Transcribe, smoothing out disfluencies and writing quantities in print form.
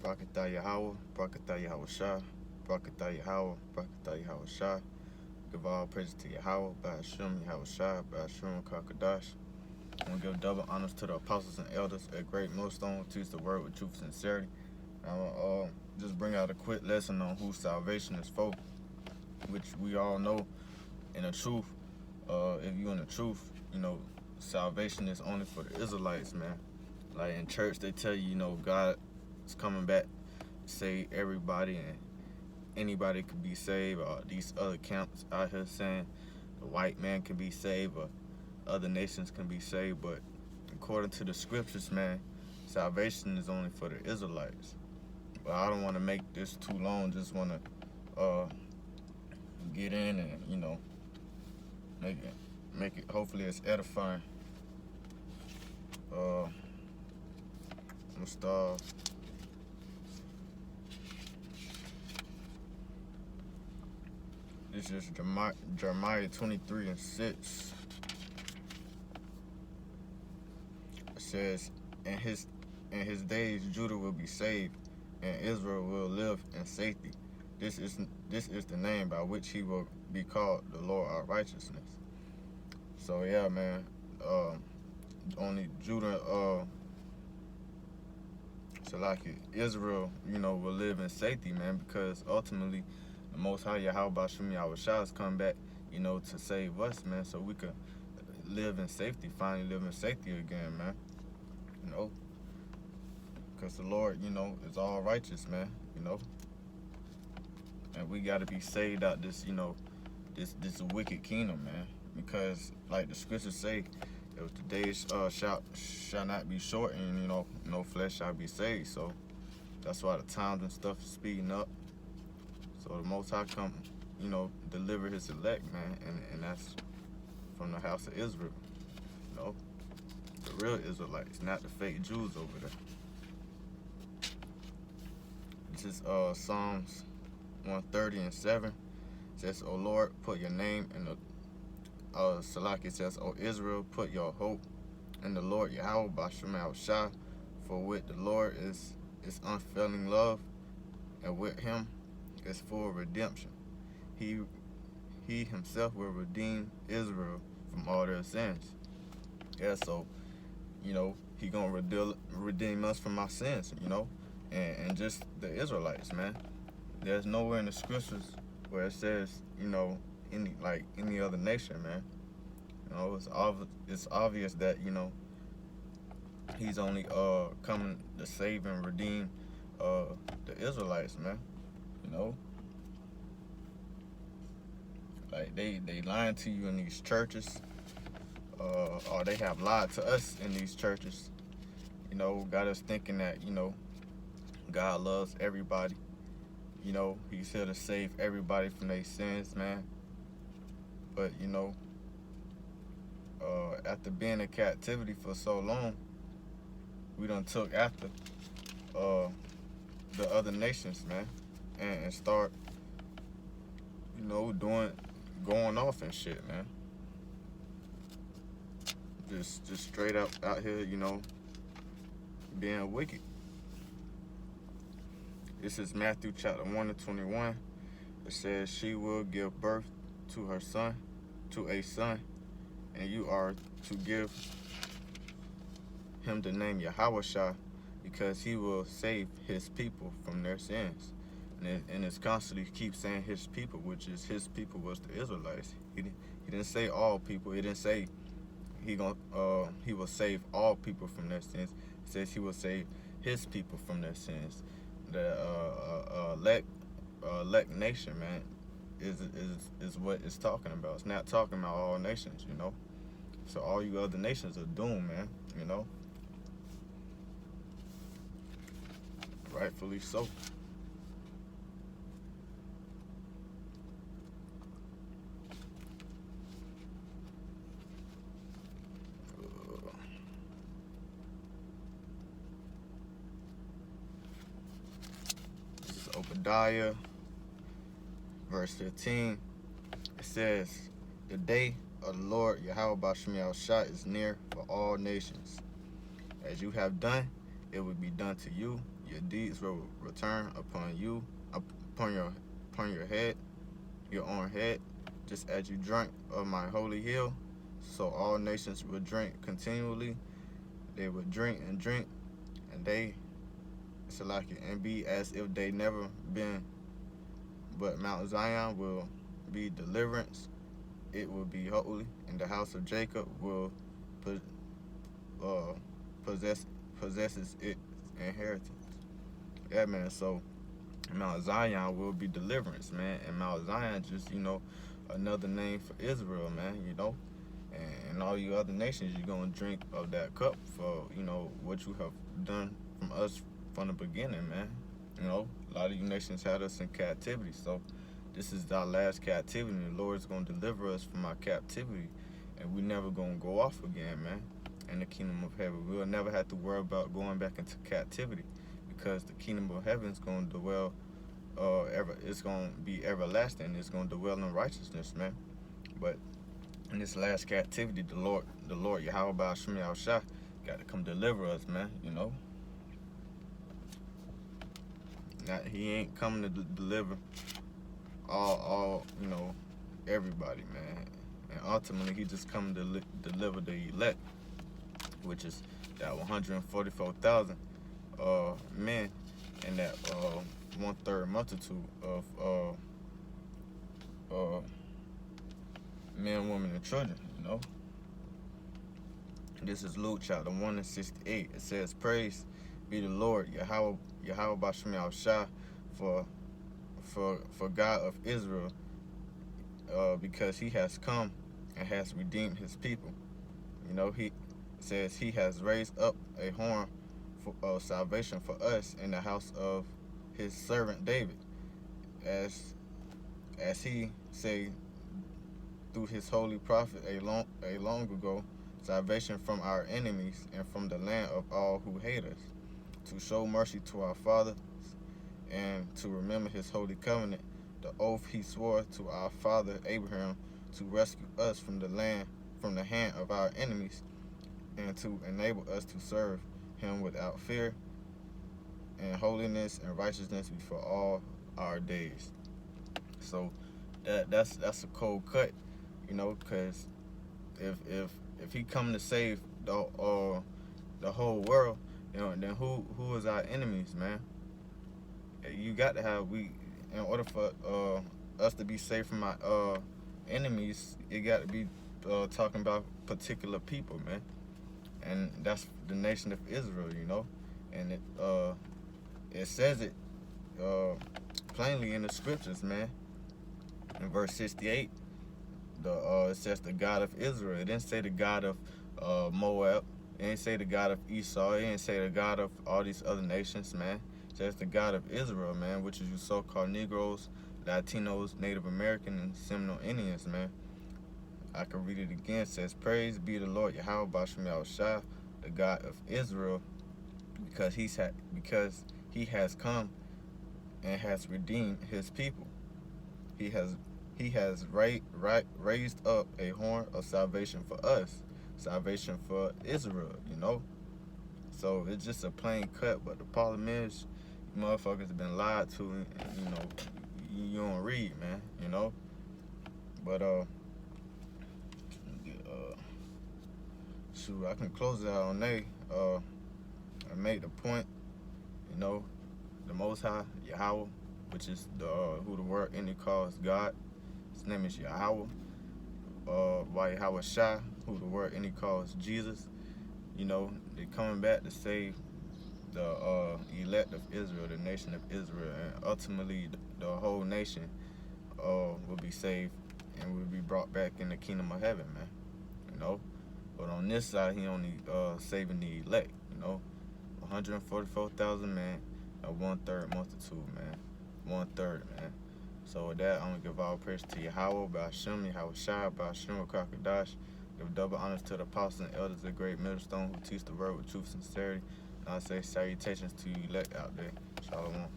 Brakatah Yahweh, Brakatah Yahweh Shah, Brakatah Yahweh, Brakatah Yahweh Shah. Give all praise to Yahweh, Ba'ashim Yahweh Shah, Ba'ashim Kakadash. I'm going to give double honors to the apostles and elders, a great millstone who teach the word with truth and sincerity. I'm going to just bring out a quick lesson on who salvation is for, which we all know in the truth. If you in the truth, salvation is only for the Israelites, man. Like in church, they tell you, God is coming back to save everybody and anybody could be saved. Or these other camps out here saying the white man can be saved or other nations can be saved. But according to the scriptures, man, salvation is only for the Israelites. But I don't want to make this too long. Just want to get in and make it. Hopefully, it's edifying. I'm gonna start. This is Jeremiah 23:6. It says, "In his days, Judah will be saved, and Israel will live in safety. This is the name by which he will be called, the Lord our righteousness." So yeah, man. Only Judah, so like Israel, will live in safety, man, because ultimately the Most High Yahweh Bashim Yahweh Shah has come back, to save us, man, so we could live in safety, finally live in safety again, man. Because the Lord, is all righteous, man, and we got to be saved out this, this wicked kingdom, man, because like the scriptures say, if the days shall not be shortened, no flesh shall be saved. So that's why the times and stuff is speeding up. So the Most High come, deliver his elect, man, and that's from the house of Israel, the real Israelites, not the fake Jews over there. This is Psalms 130:7. It says, "O Lord, put your name in the Salaki says, O Israel, put your hope in the Lord Yahweh Bashim Yahweh Shah, for with the Lord is unfailing love, and with him is full redemption. He himself will redeem Israel from all their sins." Yeah, so, he gonna redeem us from our sins, and just the Israelites, man. There's nowhere in the scriptures where it says, any other nation, man. It's obvious that, he's only coming to save and redeem the Israelites, man. Like they lying to you in these churches, or they have lied to us in these churches. Got us thinking that, God loves everybody. He's here to save everybody from their sins, man. But, after being in captivity for so long, we done took after the other nations, man, and start, going off and shit, man. Just straight up out here, being wicked. This is Matthew chapter 1:21. It says, "She will give birth to a son, and you are to give him the name Yahweh Shah, because he will save his people from their sins." And it's constantly keeps saying his people, which is his people was the Israelites. He didn't say all people. He didn't say he will save all people from their sins. He says he will save his people from their sins. The elect nation, man, is what it's talking about. It's not talking about all nations, So all you other nations are doomed, man, Rightfully so. This is Obadiah, verse 15. It says, "The day of the Lord Yahweh Bashim Yahweh Shah is near for all nations. As you have done, it will be done to you. Your deeds will return upon you, upon your head, your own head, just as you drank of my holy hill. So all nations will drink continually. They will drink, and they select it, and be as if they never been. But Mount Zion will be deliverance. It will be holy, and the house of Jacob will uh, possesses its inheritance. Yeah, man. So Mount Zion will be deliverance, man. And Mount Zion just, another name for Israel, man. And all you other nations, you're gonna drink of that cup for, what you have done from us from the beginning, man. A lot of you nations had us in captivity, so this is our last captivity. The Lord's gonna deliver us from our captivity, and we never gonna go off again, man. In the kingdom of heaven, we'll never have to worry about going back into captivity, because the kingdom of heaven is gonna dwell, it's gonna be everlasting. It's gonna dwell in righteousness, man. But in this last captivity, the Lord Yahweh Ba'ashem Yahushua got to come deliver us, man. Now, he ain't coming to deliver all everybody, man. And ultimately, he just coming to deliver the elect, which is that 144,000 men and that 1/3 multitude of men, women, and children. This is Luke chapter 1 and 68. It says, "Praise be the Lord, Yahweh Ba'ashem Yahushua, for God of Israel, because he has come and has redeemed his people." He says he has raised up a horn of salvation for us in the house of his servant David, as he said through his holy prophet a long ago, salvation from our enemies and from the land of all who hate us, to show mercy to our fathers and to remember his holy covenant, the oath he swore to our father Abraham, to rescue us from the hand of our enemies, and to enable us to serve him without fear and holiness and righteousness before all our days. So that's a cold cut, because if he come to save the whole world, then who is our enemies, man? You got to have in order for us to be safe from our enemies, it got to be talking about particular people, man. And that's the nation of Israel, and it says it plainly in the scriptures, man. In verse 68, it says the God of Israel. It didn't say the God of Moab. It didn't say the God of Esau. It didn't say the God of all these other nations, man. It says the God of Israel, man, which is you so-called Negroes, Latinos, Native American, and Seminole Indians, man. I can read it again. It says, "Praise be the Lord Yahweh Ba'ashem Yahushua, the God of Israel, because he has come and has redeemed his people. He has raised up a horn of salvation for us, salvation for Israel, So it's just a plain cut, but the problem is, you motherfuckers have been lied to, and, you don't read, man, But, shoot, I can close it out on there. I made the point, the Most High, Yahweh, which is who the word in it calls God. His name is Yahweh. Yahweh Shai, who the word in it calls Jesus. They're coming back to save the elect of Israel, the nation of Israel, and ultimately the whole nation will be saved and will be brought back in the kingdom of heaven, man. But on this side, he only saving the elect. 144,000 men, a 1/3 multitude, man. 1/3, man. So with that, I'm gonna give all praise to Yahweh, Ba'ashem, Yahweh Shai, Ba'ashem, Kakadash. Give double honors to the apostles and elders of Great Millstone who teach the word with truth and sincerity. And I say salutations to you elect out there. Shalom.